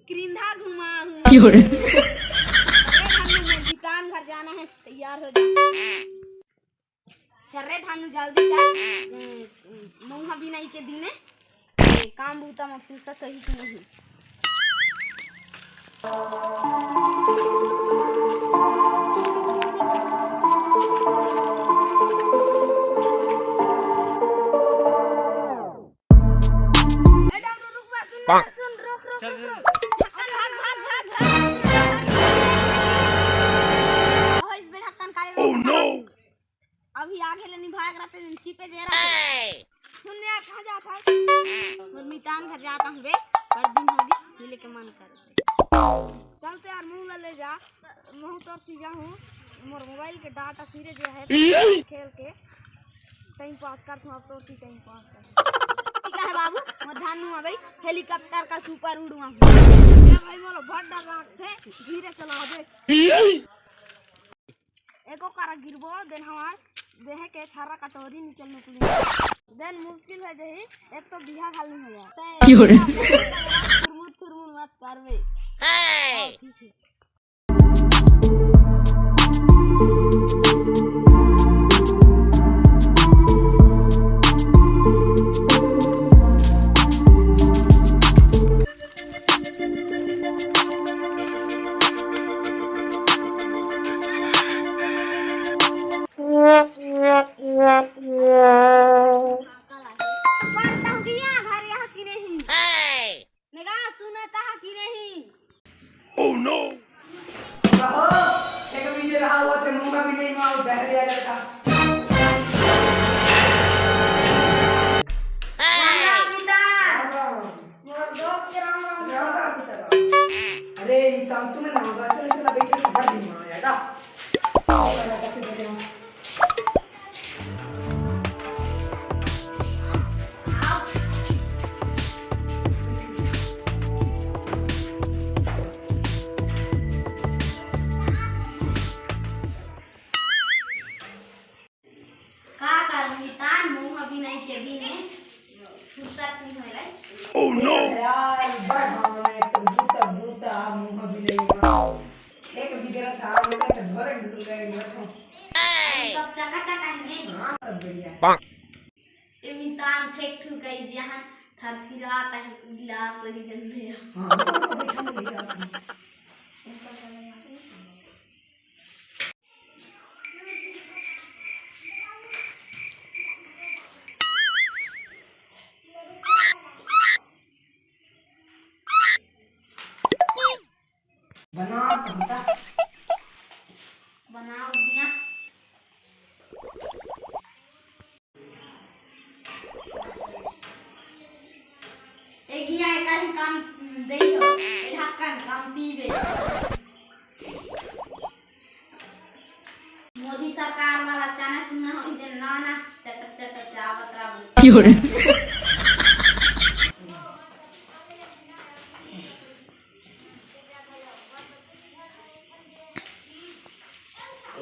क्रिंधा घुमा हूँ। दुकान घर जाना है, तैयार हो जा। चल रे थानू जल्दी चल। मुँह भी नहीं के दीने काम बूता में फुर्सत ही कि नहीं। सुन रोक रोक रोक ढक्कन भाग भाग भाग भाग। इस बेटा ढक्कन काहे रोक? ओह नो, अभी आगे लेनी भाग रहते हैं चिपे जे रहा। सुन यार कहाँ जाता है? मुर्मीतान घर जाता हूँ बे, बड़ दिन हो गई मिले के मन कर। चलते यार मुँह ले जा, मुँह तोर सीधा हूँ। मोर मोबाइल के डाटा सीरे जो है खेल के टाइम पास करता हूँ। अब तो सी टाइम पास कर है बाबू। मधानु भाई हेलीकॉप्टर का सुपर उड़वा क्या भाई बोलो बहुत डर रहा थे। धीरे चला दे एको कारा गिरबो देन हमार देह के छारा कटोरी निकलने के लिए देन मुश्किल है जही। एक तो बिहा खाली हो जाए थुरमुर थुरमुर मत करबे। ठीक है Oh no! कहो, एक बीजे रहा हुआ तो मुँह में भी नहीं मार बैठ गया लड़का। अरे निताम तुम्हें ना होगा चलो चलो बैठो खबर नहीं मारेगा। कैसे बैठे हो? Oh no! यार बड़ा भावना है तो बूता बूता मुँह भी नहीं मार। एक बीजे था मुझे तो भरे ढूंढ गए मैं तो। सब चका चका है। हाँ सब बढ़िया। इमितान फेंक थू गई जहाँ थरथराता है गिलास वही गंदे। हाँ तो बैठा नहीं जाता। बना बनता बनाओ दिया एक ही आए कर काम दे हो ढक्कन काम पीबे। मोदी सरकार वाला चाना तुना हो इधर नाना चटर चटर चावत राबू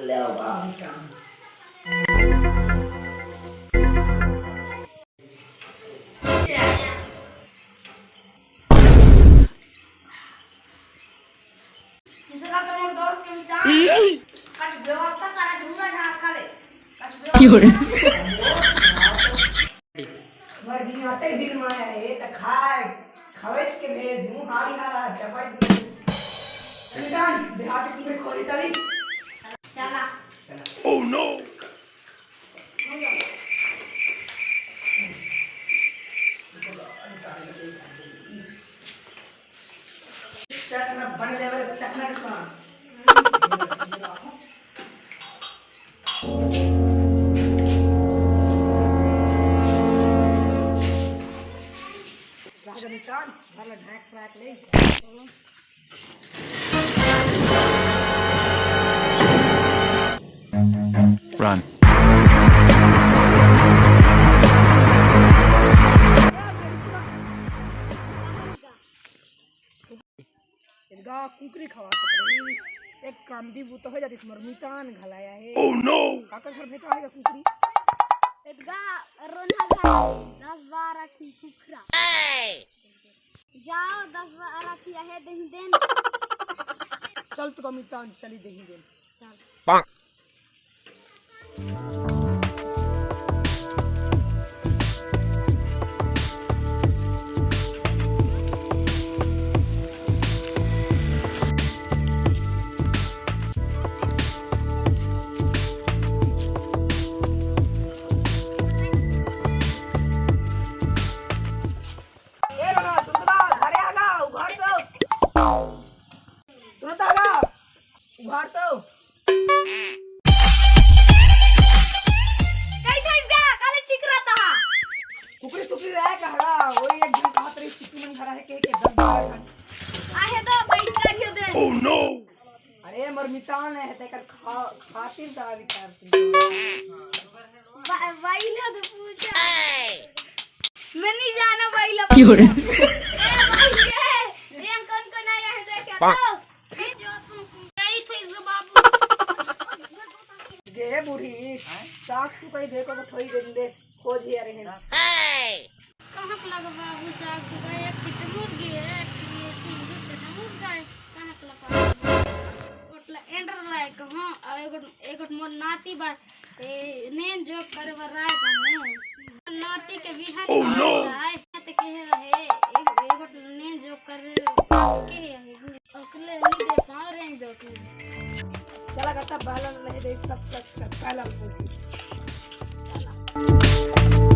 ले आओ बाबू काम। इसका तो मोर दोस्त के मिटा कट व्यवस्था करा दूंगा ना खाले मर भी आते दिन में है तो खाए खवेच के भेज मुँह हारी हारा चपाई निकाल बिहार के पूरे खोरी चली चला। Oh no! चटना बन लेवल चटना के साथ राजनीतान वाला ढाक ढाक ले Run. गा कुकरी खवा सकते एक कामदी बूत हो जाती मरमीतान घलाया है। Oh no! काका घर भेटा है कुकरी इतगा रोना घर 10-12 की कुकरा जाओ 10-12 की है है दही देन चल तो कमितान चली दही दे चल उभार तो कैसे इसका काले चिक रहता है कुकरी सुकरी रह कहड़ा वही एक दिन कहा तेरी चिट्ठी मन खरा है के 10 दिन आहे तो कई काढ़ियो दे Oh no! अरे मरमितान है तेकर खातिर दावी करती वाइला तो पूछा मैं नहीं जाना वाइला क्यों रे? ये अंकल को ना यहाँ लेके आओ ये जो तुम गई थी बाबू गे बूढ़ी साख सुखाई देखो तो थोड़ी दिन दे खोज ही रहे हैं कहाँ पे लगा बाबू साग सुबह एक किट मुर्गी है तीन किट मुर्गा है कहाँ पे लगा कोटला एंडर लाए कहाँ एक मोर नाती बा नेन जो करे बर राय कहाँ नाती के बिहान राय ते कहे रहे एक नेन जो करे के है अकेले नहीं दे पाओ रेंग दो चला करता पहला नहीं दे सब पहला चला